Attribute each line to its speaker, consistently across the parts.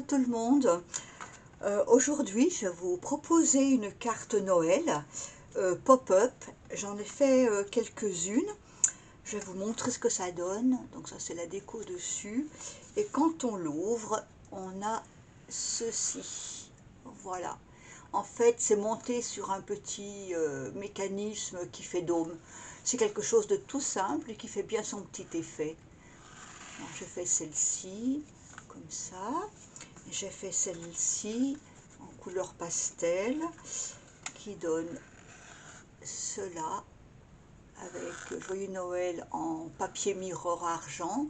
Speaker 1: tout le monde. Aujourd'hui, je vais vous proposer une carte Noël pop-up. J'en ai fait quelques-unes. Je vais vous montrer ce que ça donne. Donc ça, c'est la déco dessus. Et quand on l'ouvre, on a ceci. Voilà. En fait, c'est monté sur un petit mécanisme qui fait dôme. C'est quelque chose de tout simple et qui fait bien son petit effet. Alors, je fais celle-ci, comme ça. J'ai fait celle-ci en couleur pastel, qui donne cela, avec Joyeux Noël en papier mirror argent.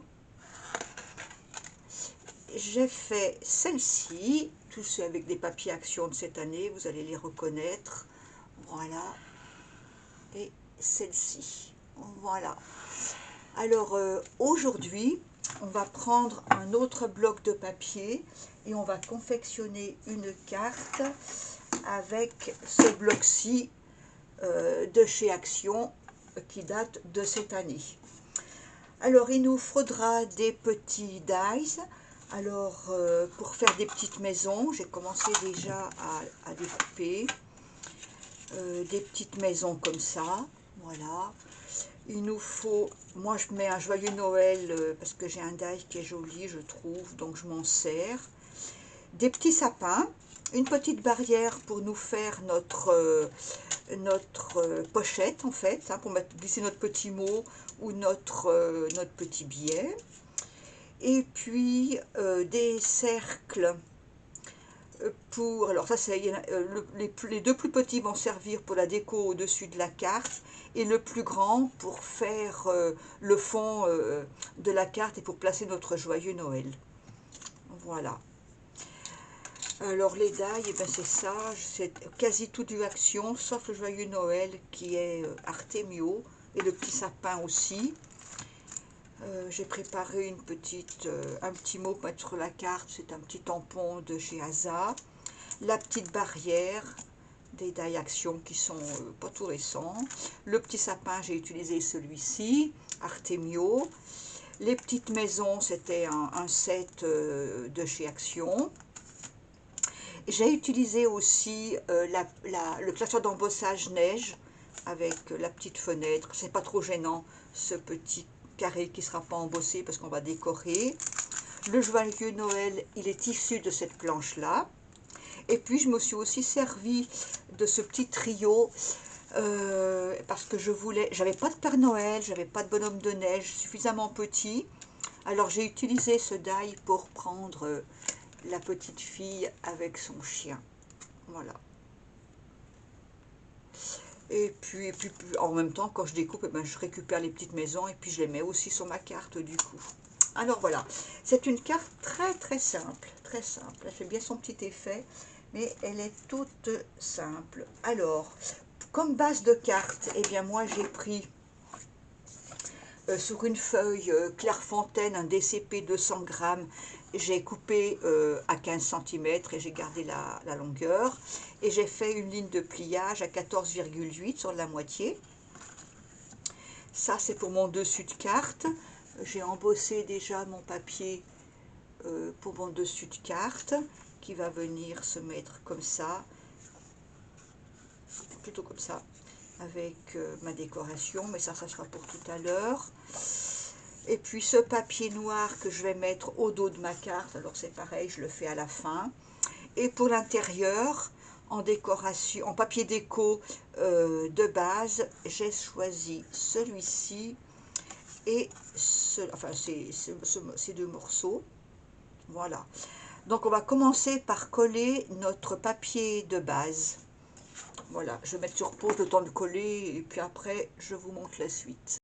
Speaker 1: J'ai fait celle-ci, tout c'est avec des papiers action de cette année, vous allez les reconnaître. Voilà. Et celle-ci. Voilà. Alors aujourd'hui, on va prendre un autre bloc de papier et on va confectionner une carte avec ce bloc-ci de chez Action qui date de cette année. Alors il nous faudra des petits dies. Alors pour faire des petites maisons, j'ai commencé déjà à découper des petites maisons comme ça. Voilà. Il nous faut, moi je mets un joyeux Noël parce que j'ai un die qui est joli, je trouve, donc je m'en sers. Des petits sapins, une petite barrière pour nous faire notre pochette en fait, hein, pour glisser notre petit mot ou notre petit billet. Et puis des cercles pour, alors ça c'est les deux plus petits vont servir pour la déco au-dessus de la carte et le plus grand pour faire le fond de la carte et pour placer notre joyeux Noël. Voilà. Alors les die, eh ben c'est ça, c'est quasi tout du Action, sauf le joyeux Noël qui est Artemio et le petit sapin aussi. J'ai préparé un petit mot pour mettre sur la carte, c'est un petit tampon de chez Asa. La petite barrière, des die Action qui sont pas tout récents. Le petit sapin, j'ai utilisé celui-ci, Artemio. Les petites maisons, c'était un set de chez Action. J'ai utilisé aussi le classeur d'embossage neige avec la petite fenêtre. C'est pas trop gênant, ce petit carré qui ne sera pas embossé parce qu'on va décorer. Le joyeux Noël, il est issu de cette planche-là. Et puis, je me suis aussi servi de ce petit trio parce que j'avais pas de Père Noël, j'avais pas de bonhomme de neige suffisamment petit. Alors, j'ai utilisé ce die pour prendre la petite fille avec son chien. Voilà. Et puis en même temps, quand je découpe, eh ben, je récupère les petites maisons et puis je les mets aussi sur ma carte du coup. Alors voilà, c'est une carte très simple, très simple. Elle fait bien son petit effet, mais elle est toute simple. Alors, comme base de carte, eh bien moi j'ai pris sur une feuille Clairefontaine, un DCP 200 grammes, j'ai coupé à 15 cm et j'ai gardé la longueur. Et j'ai fait une ligne de pliage à 14,8 sur la moitié. Ça, c'est pour mon dessus de carte. J'ai embossé déjà mon papier pour mon dessus de carte qui va venir se mettre comme ça, plutôt comme ça, avec ma décoration, mais ça sera pour tout à l'heure. Et puis ce papier noir que je vais mettre au dos de ma carte, alors c'est pareil, je le fais à la fin. Et pour l'intérieur, en décoration, en papier déco de base, j'ai choisi celui-ci et ces deux morceaux. Voilà. Donc on va commencer par coller notre papier de base. Voilà, je vais mettre sur pause le temps de coller et puis après je vous montre la suite.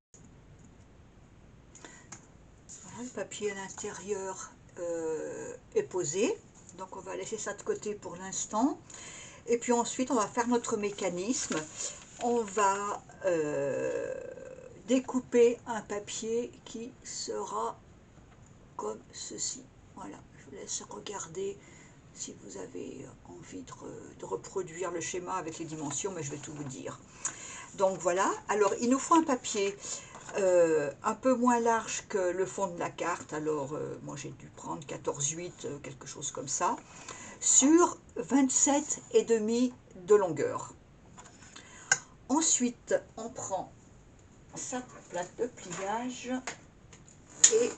Speaker 1: Voilà, le papier à l'intérieur est posé. Donc on va laisser ça de côté pour l'instant. Et puis ensuite on va faire notre mécanisme. On va découper un papier qui sera comme ceci. Voilà, je vous laisse regarder si vous avez envie de reproduire le schéma avec les dimensions, mais je vais tout vous dire. Donc voilà, alors il nous faut un papier un peu moins large que le fond de la carte, alors moi j'ai dû prendre 14,8, quelque chose comme ça, sur 27,5 de longueur. Ensuite, on prend sa plaque de pliage et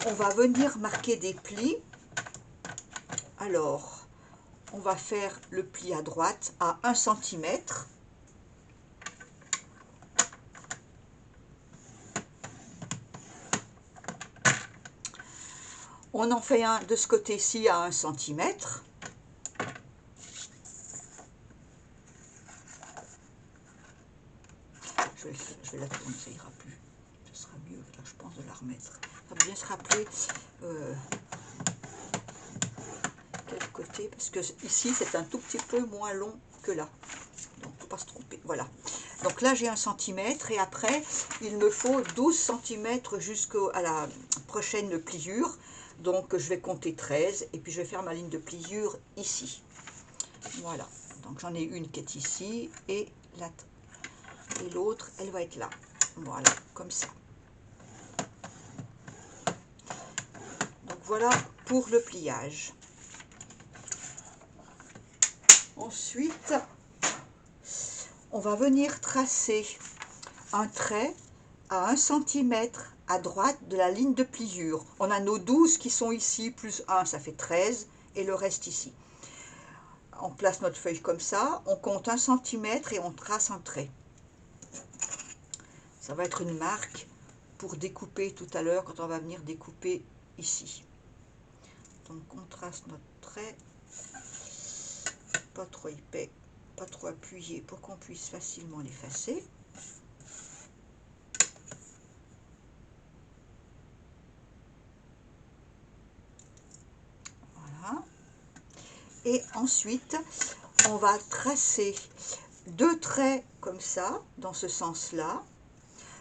Speaker 1: on va venir marquer des plis. Alors, on va faire le pli à droite à 1 cm. On en fait un de ce côté-ci à 1 cm. Je vais la tourner, ça ira plus. Ce sera mieux, là, je pense, de la remettre. Il va bien se rappeler quel côté, parce que ici, c'est un tout petit peu moins long que là. Donc, il ne faut pas se tromper. Voilà. Donc là, j'ai 1 cm et après, il me faut 12 cm jusqu'à la prochaine pliure. Donc, je vais compter 13 et puis je vais faire ma ligne de pliure ici. Voilà. Donc, j'en ai une qui est ici et l'autre, elle va être là. Voilà, comme ça. Donc, voilà pour le pliage. Ensuite, on va venir tracer un trait à 1 cm à droite de la ligne de pliure. On a nos 12 qui sont ici, plus 1, ça fait 13, et le reste ici. On place notre feuille comme ça, on compte 1 cm et on trace un trait. Ça va être une marque pour découper tout à l'heure, quand on va venir découper ici. Donc on trace notre trait, pas trop épais, pas trop appuyé pour qu'on puisse facilement l'effacer. Voilà. Et ensuite, on va tracer 2 traits comme ça, dans ce sens-là.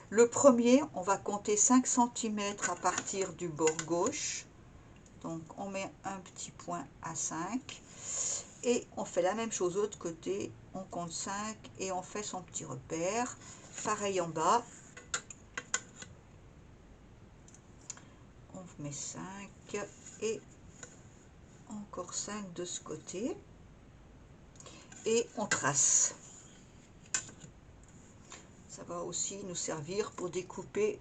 Speaker 1: Le premier, on va compter 5 cm à partir du bord gauche. Donc, on met un petit point à 5. Et on fait la même chose de l'autre côté. On compte 5 et on fait son petit repère. Pareil en bas. On met 5 et encore 5 de ce côté. Et on trace. Ça va aussi nous servir pour découper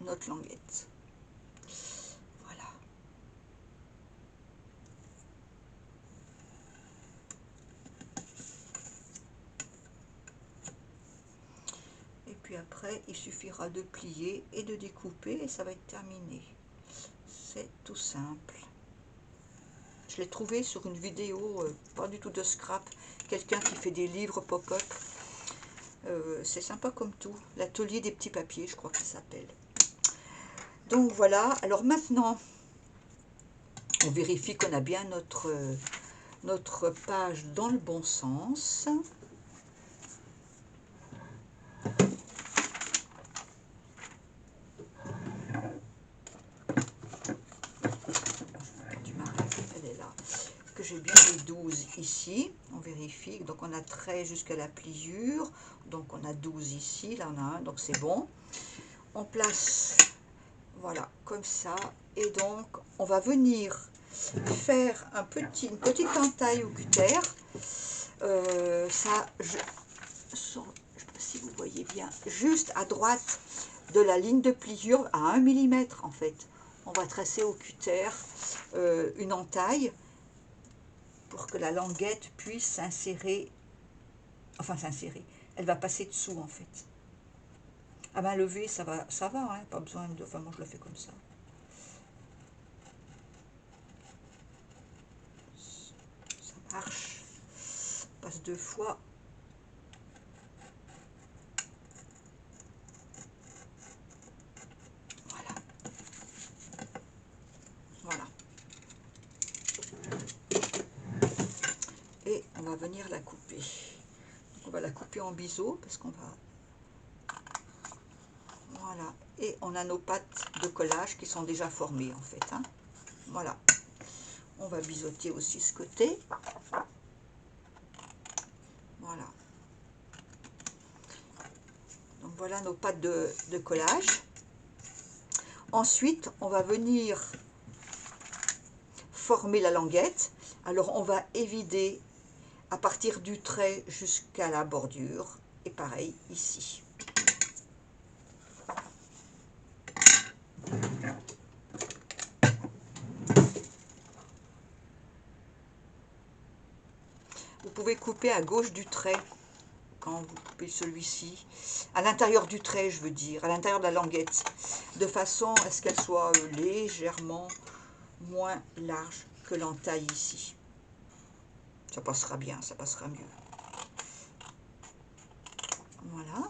Speaker 1: notre languette. Voilà. Et puis après, il suffira de plier et de découper et ça va être terminé. C'est tout simple. Je l'ai trouvé sur une vidéo, pas du tout de scrap, quelqu'un qui fait des livres pop-up. C'est sympa comme tout. L'atelier des petits papiers, je crois qu'il s'appelle. Donc voilà, alors maintenant, on vérifie qu'on a bien notre page dans le bon sens. Elle est là. Que j'ai bien les 12 ici, on vérifie. Donc on a 13 jusqu'à la pliure, donc on a 12 ici, là on a un, donc c'est bon. On place, voilà, comme ça, et donc on va venir faire une petite entaille au cutter. Ça, je sais pas si vous voyez bien, juste à droite de la ligne de pliure, à 1 mm en fait. On va tracer au cutter une entaille pour que la languette puisse s'insérer, enfin s'insérer, elle va passer dessous en fait. À main levée, ça va, hein, pas besoin de, enfin moi je le fais comme ça. Ça marche, on passe 2 fois. Voilà. Voilà. Et on va venir la couper. Donc on va la couper en biseau parce qu'on va... Voilà. Et on a nos pattes de collage qui sont déjà formées en fait. Hein. Voilà. On va biseauter aussi ce côté. Voilà. Donc Voilà nos pâtes de collage. Ensuite, on va venir former la languette. Alors, on va évider à partir du trait jusqu'à la bordure. Et pareil ici. Vous pouvez couper à gauche du trait quand vous coupez celui-ci. À l'intérieur du trait, je veux dire, à l'intérieur de la languette. De façon à ce qu'elle soit légèrement moins large que l'entaille ici. Ça passera bien, ça passera mieux. Voilà.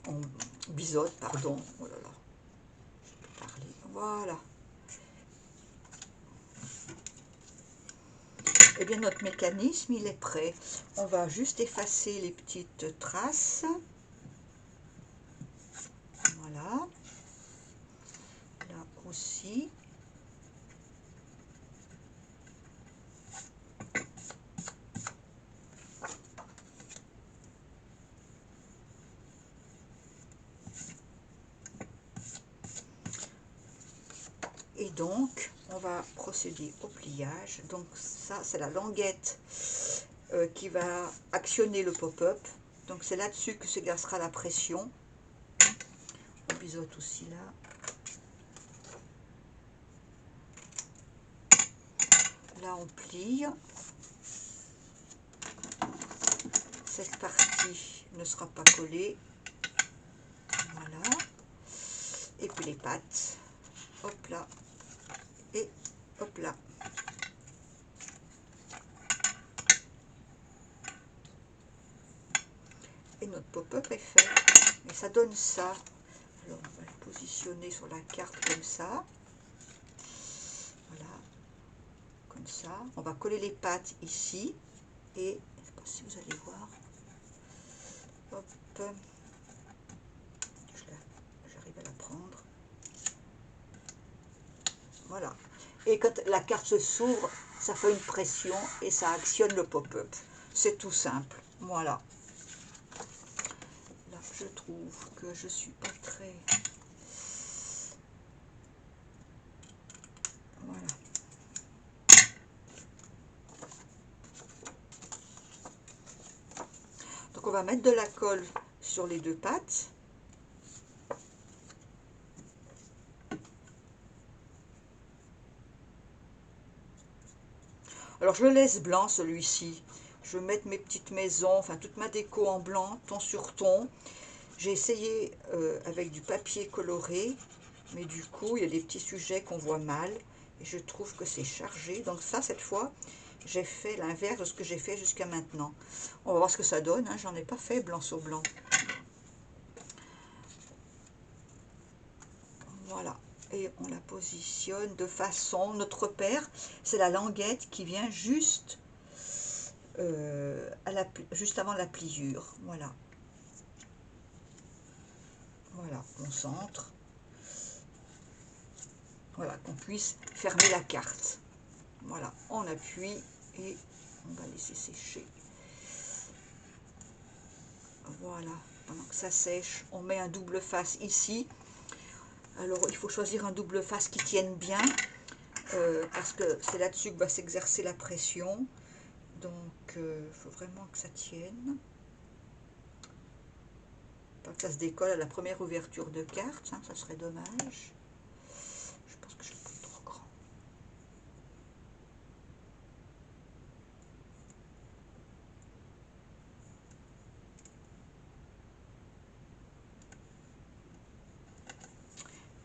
Speaker 1: On biseaute, pardon. Oh là là, je peux parler. Voilà. Et bien notre mécanisme, il est prêt. On va juste effacer les petites traces. Voilà. Là aussi. Et donc, on va procéder au pliage. Donc ça, c'est la languette qui va actionner le pop-up. Donc c'est là-dessus que s'exercera la pression. On biseaute aussi là. Là, on plie. Cette partie ne sera pas collée. Voilà. Et puis les pattes. Hop là. Et hop là. Et notre pop-up est fait. Et ça donne ça. Alors on va le positionner sur la carte comme ça. Voilà. Comme ça. On va coller les pattes ici. Et je ne sais pas si vous allez voir. Hop. J'arrive à la prendre. Voilà. Et quand la carte se s'ouvre, ça fait une pression et ça actionne le pop-up. C'est tout simple. Voilà. Là, je trouve que je suis pas très... Voilà. Donc on va mettre de la colle sur les deux pattes. Alors je le laisse blanc celui-ci. Je vais mettre mes petites maisons, enfin toute ma déco en blanc, ton sur ton. J'ai essayé avec du papier coloré, mais du coup il y a des petits sujets qu'on voit mal. Et je trouve que c'est chargé. Donc ça, cette fois, j'ai fait l'inverse de ce que j'ai fait jusqu'à maintenant. On va voir ce que ça donne. Hein. J'en ai pas fait blanc sur blanc. Voilà. Et on la positionne de façon... Notre repère, c'est la languette qui vient juste, juste avant la pliure. Voilà. Voilà, on centre. Voilà, qu'on puisse fermer la carte. Voilà, on appuie et on va laisser sécher. Voilà, pendant que ça sèche, on met un double face ici. Alors, il faut choisir un double face qui tienne bien, parce que c'est là-dessus que va s'exercer la pression. Donc, il faut vraiment que ça tienne. Pas que ça se décolle à la première ouverture de carte, hein, ça serait dommage. Je pense que je l'ai pris trop grand.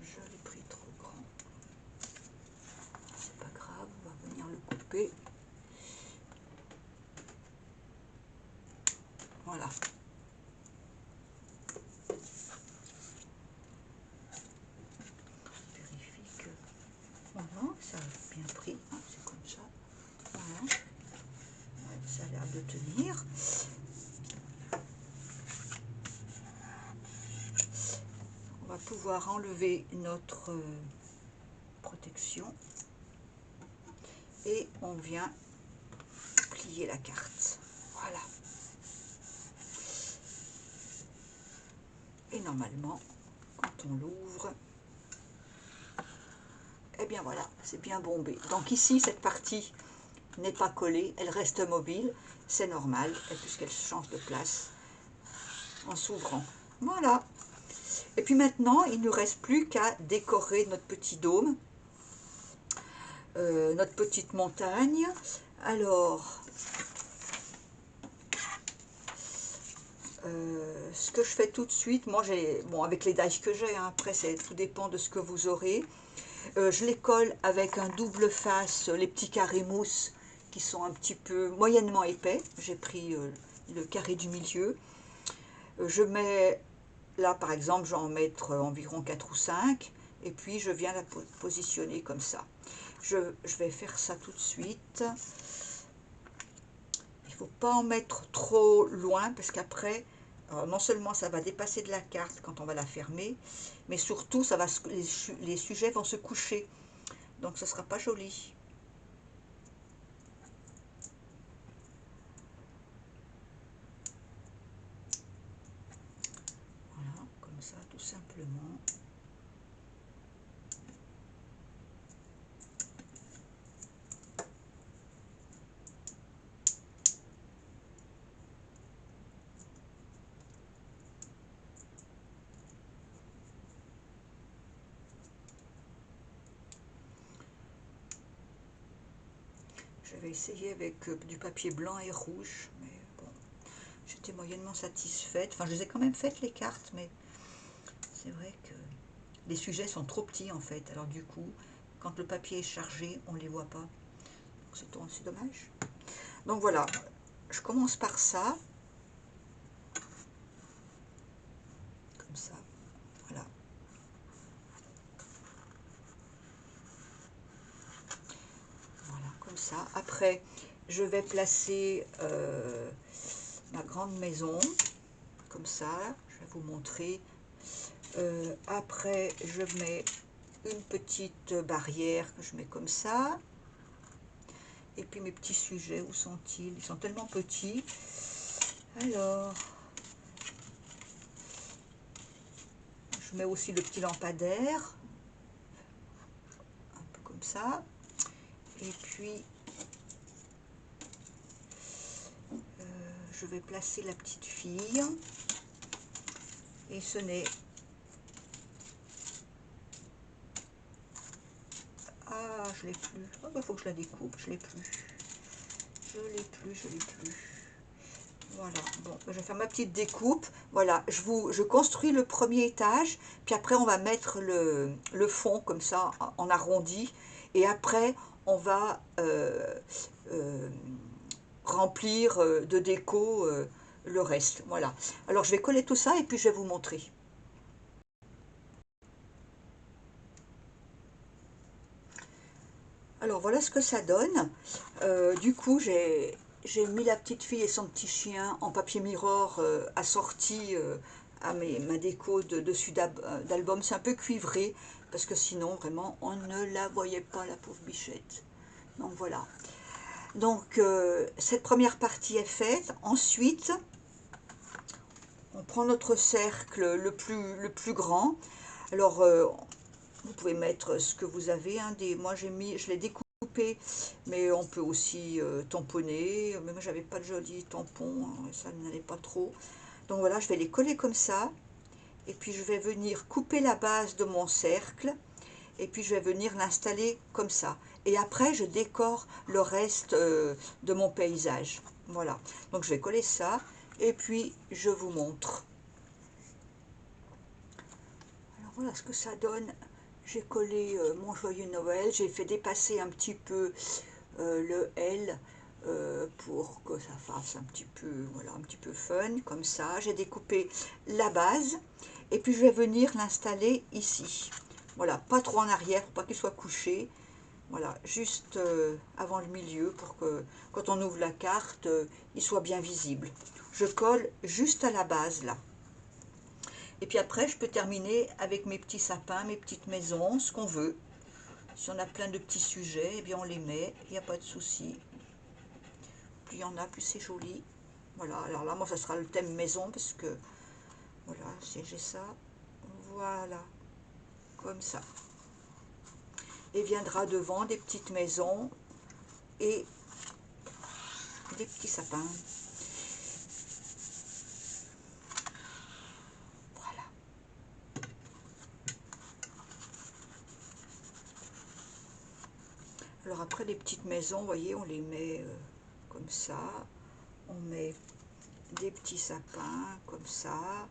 Speaker 1: Je l'ai pris trop grand. C'est pas grave, on va venir le couper. Voilà. Vérifie que voilà, ça a bien pris. Hein, c'est comme ça. Voilà. capable de tenir. On va pouvoir enlever notre protection et on vient plier la carte. Voilà. Et normalement, quand on l'ouvre, eh bien voilà, c'est bien bombé. Donc ici, cette partie n'est pas collée, elle reste mobile, c'est normal, puisqu'elle change de place en s'ouvrant. Voilà. Et puis maintenant, il ne nous reste plus qu'à décorer notre petit dôme, notre petite montagne. Alors, ce que je fais tout de suite, moi j'ai, bon avec les dies que j'ai, hein, après tout dépend de ce que vous aurez. Je les colle avec un double face, les petits carrés mousse qui sont un petit peu moyennement épais. J'ai pris le carré du milieu. Je mets, là par exemple, je vais en mettre environ 4 ou 5. Et puis je viens la positionner comme ça. Je vais faire ça tout de suite. Il ne faut pas en mettre trop loin parce qu'après, non seulement ça va dépasser de la carte quand on va la fermer, mais surtout ça va, les sujets vont se coucher. Donc ce ne sera pas joli. Voilà, comme ça tout simplement. Je vais essayer avec du papier blanc et rouge, mais bon, j'étais moyennement satisfaite. Enfin, je les ai quand même faites les cartes, mais c'est vrai que les sujets sont trop petits en fait. Alors du coup, quand le papier est chargé, on ne les voit pas. C'est dommage. Donc voilà, je commence par ça. Comme ça, voilà. Voilà, comme ça. Après, je vais placer ma grande maison, comme ça. Je vais vous montrer. Après, je mets une petite barrière que je mets comme ça. Et puis mes petits sujets, où sont-ils? Ils sont tellement petits. Alors, je mets aussi le petit lampadaire. Un peu comme ça. Et puis, je vais placer la petite fille. Et ce n'est... Ah, je l'ai plus. Oh, bah, faut que je la découpe. Je l'ai plus. Je l'ai plus, je l'ai plus. Voilà, bon, je vais faire ma petite découpe. Voilà, je construis le premier étage, puis après on va mettre le fond comme ça, en arrondi, et après on va remplir de déco le reste. Voilà. Alors je vais coller tout ça et puis je vais vous montrer. Alors voilà ce que ça donne. Du coup, j'ai mis la petite fille et son petit chien en papier mirror assorti à ma déco de dessus d'album. C'est un peu cuivré parce que sinon, vraiment, on ne la voyait pas, la pauvre bichette. Donc voilà. Donc cette première partie est faite. Ensuite, on prend notre cercle le plus grand. Alors, vous pouvez mettre ce que vous avez. Hein, moi, je l'ai découpé, mais on peut aussi tamponner. Mais moi, j'avais pas de joli tampon, hein, ça n'allait pas trop. Donc voilà, je vais les coller comme ça. Et puis, je vais venir couper la base de mon cercle. Et puis, je vais venir l'installer comme ça. Et après, je décore le reste de mon paysage. Voilà. Donc, je vais coller ça. Et puis, je vous montre. Alors, voilà ce que ça donne. J'ai collé mon joyeux Noël, j'ai fait dépasser un petit peu le L pour que ça fasse un petit peu, voilà, un petit peu fun, comme ça. J'ai découpé la base et puis je vais venir l'installer ici. Voilà, pas trop en arrière, pour pas qu'il soit couché. Voilà, juste avant le milieu pour que quand on ouvre la carte, il soit bien visible. Je colle juste à la base là. Et puis après, je peux terminer avec mes petits sapins, mes petites maisons, ce qu'on veut. Si on a plein de petits sujets, eh bien on les met, il n'y a pas de souci. Plus il y en a, plus c'est joli. Voilà, alors là, moi, ça sera le thème maison parce que, voilà, si j'ai ça, voilà, comme ça. Et viendra devant des petites maisons et des petits sapins. Voilà. Alors après, les petites maisons, vous voyez, on les met comme ça. On met des petits sapins comme ça.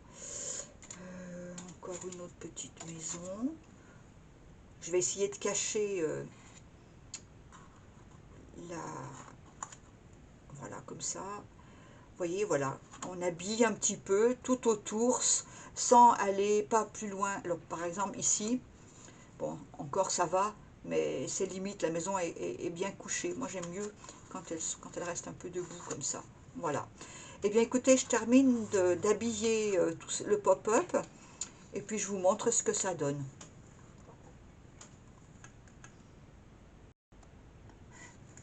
Speaker 1: Encore une autre petite maison. Je vais essayer de cacher la... Voilà, comme ça. Vous voyez, voilà. On habille un petit peu tout autour sans aller pas plus loin. Alors, par exemple, ici, bon, encore ça va, mais c'est limite, la maison est bien couchée. Moi, j'aime mieux quand elle reste un peu debout comme ça. Voilà. Eh bien, écoutez, je termine d'habiller le pop-up et puis je vous montre ce que ça donne.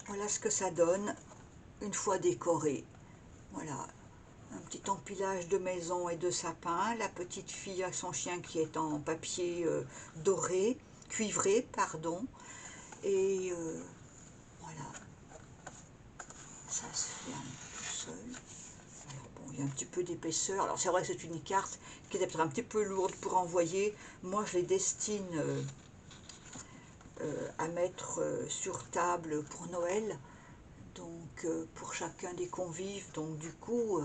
Speaker 1: Voilà ce que ça donne une fois décoré. Voilà, un petit empilage de maisons et de sapins. La petite fille a son chien qui est en papier doré, cuivré, pardon. Et voilà, ça se ferme tout seul. Alors bon, il y a un petit peu d'épaisseur. Alors c'est vrai que c'est une carte qui est peut-être un petit peu lourde pour envoyer. Moi, je les destine à mettre sur table pour Noël. Donc pour chacun des convives. Donc du coup,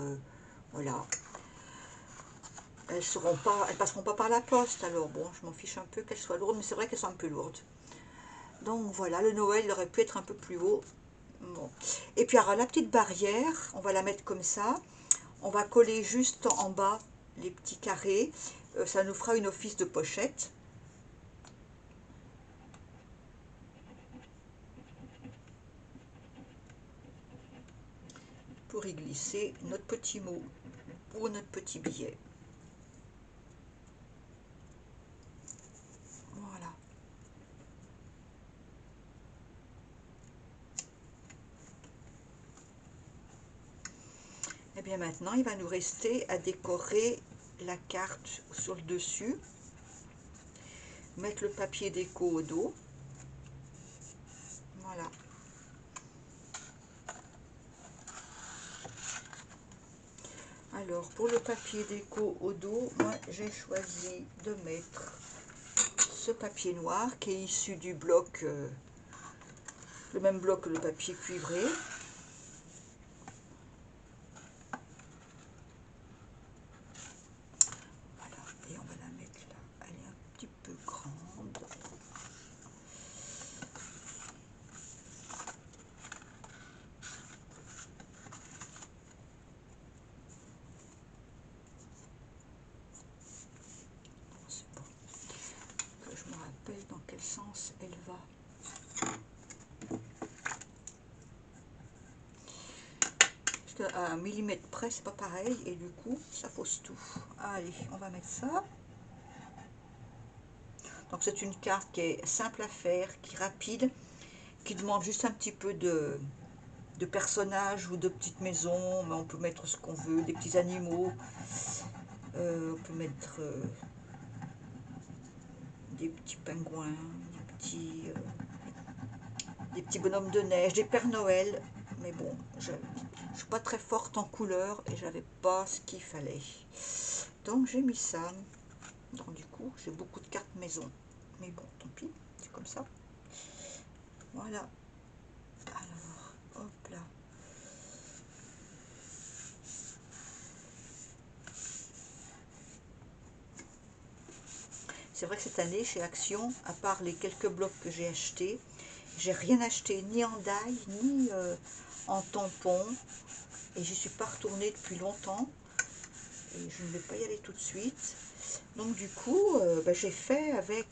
Speaker 1: voilà. Elles passeront pas par la poste. Alors bon, je m'en fiche un peu qu'elles soient lourdes, mais c'est vrai qu'elles sont un peu lourdes. Donc voilà, le Noël il aurait pu être un peu plus haut. Bon. Et puis alors la petite barrière, on va la mettre comme ça. On va coller juste en bas les petits carrés. Ça nous fera une office de pochette. Pour y glisser notre petit mot ou notre petit billet. Voilà. Et bien maintenant, il va nous rester à décorer la carte sur le dessus. Mettre le papier déco au dos. Voilà. Alors, pour le papier déco au dos, moi j'ai choisi de mettre ce papier noir qui est issu du bloc, le même bloc que le papier cuivré. Voilà, et on va la mettre là. Elle est un petit peu grande. C'est bon. Que je me rappelle dans quel sens elle va. Parce qu'à 1 millimètre près, c'est pas pareil, et du coup, ça fausse tout. Allez, on va mettre ça. Donc c'est une carte qui est simple à faire, qui est rapide, qui demande juste un petit peu de personnages ou de petites maisons, mais on peut mettre ce qu'on veut, des petits animaux, on peut mettre des petits pingouins, des petits bonhommes de neige, des Pères Noël, mais bon, je ne suis pas très forte en couleurs et j'avais pas ce qu'il fallait. Donc j'ai mis ça. Donc du coup, j'ai beaucoup de cartes maison. Mais bon, tant pis, c'est comme ça. Voilà. Alors, hop là. C'est vrai que cette année, chez Action, à part les quelques blocs que j'ai achetés, j'ai rien acheté, ni en die, ni en tampon. Et j'y suis pas retournée depuis longtemps. Et je ne vais pas y aller tout de suite. Donc du coup, j'ai fait avec,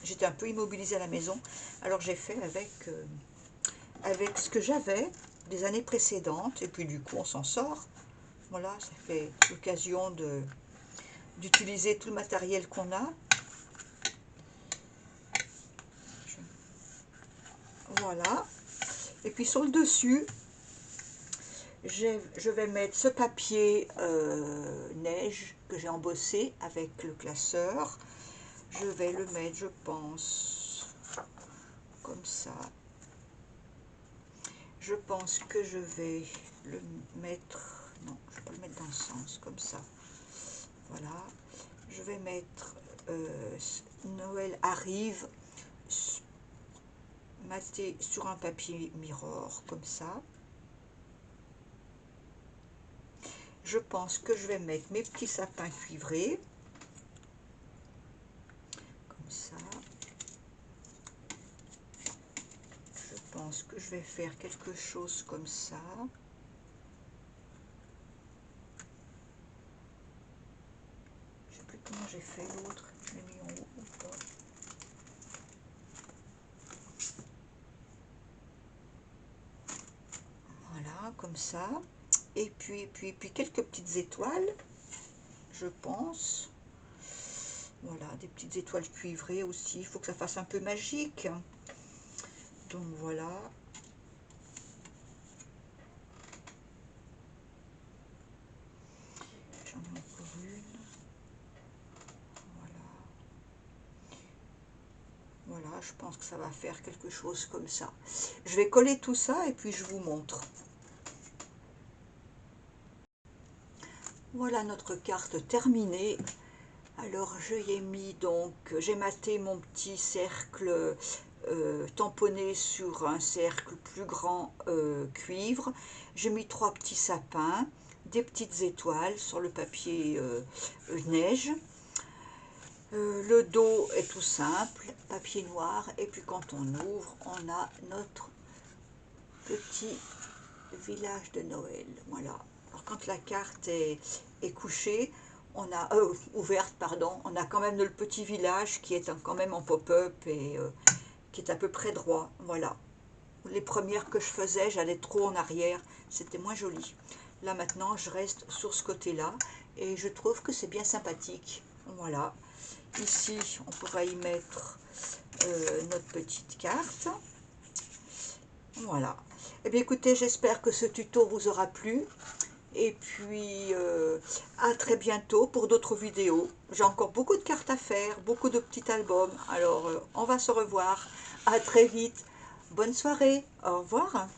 Speaker 1: j'étais un peu immobilisée à la maison, alors j'ai fait avec ce que j'avais des années précédentes, et puis du coup on s'en sort. Voilà, ça fait l'occasion d'utiliser tout le matériel qu'on a. Voilà, et puis sur le dessus, je vais mettre ce papier neige que j'ai embossé avec le classeur. Je vais le mettre, je pense, comme ça. Je pense que je vais le mettre, non, je vais pas le mettre dans le sens, comme ça. Voilà, je vais mettre Noël arrive maté sur un papier mirror, comme ça. Je pense que je vais mettre mes petits sapins cuivrés, comme ça. Je pense que je vais faire quelque chose comme ça. Je ne sais plus comment j'ai fait l'autre, je l'ai mis en haut ou pas. Voilà, comme ça. Et puis quelques petites étoiles, je pense. Voilà, des petites étoiles cuivrées aussi. Il faut que ça fasse un peu magique. Donc voilà. J'en ai encore une. Voilà. Voilà, je pense que ça va faire quelque chose comme ça. Je vais coller tout ça et puis je vous montre. Voilà notre carte terminée. Alors je y ai mis donc, j'ai maté mon petit cercle tamponné sur un cercle plus grand cuivre. J'ai mis 3 petits sapins, des petites étoiles sur le papier neige. Le dos est tout simple, papier noir, et puis quand on ouvre, on a notre petit village de Noël. Voilà. Alors quand la carte est couchée, on a ouverte, pardon, on a quand même le petit village qui est quand même en pop-up et qui est à peu près droit. Voilà. Les premières que je faisais, j'allais trop en arrière, c'était moins joli. Là maintenant, je reste sur ce côté-là et je trouve que c'est bien sympathique. Voilà. Ici, on pourra y mettre notre petite carte. Voilà. Eh bien écoutez, j'espère que ce tuto vous aura plu. Et puis, à très bientôt pour d'autres vidéos. J'ai encore beaucoup de cartes à faire, beaucoup de petits albums. Alors, on va se revoir. À très vite. Bonne soirée. Au revoir.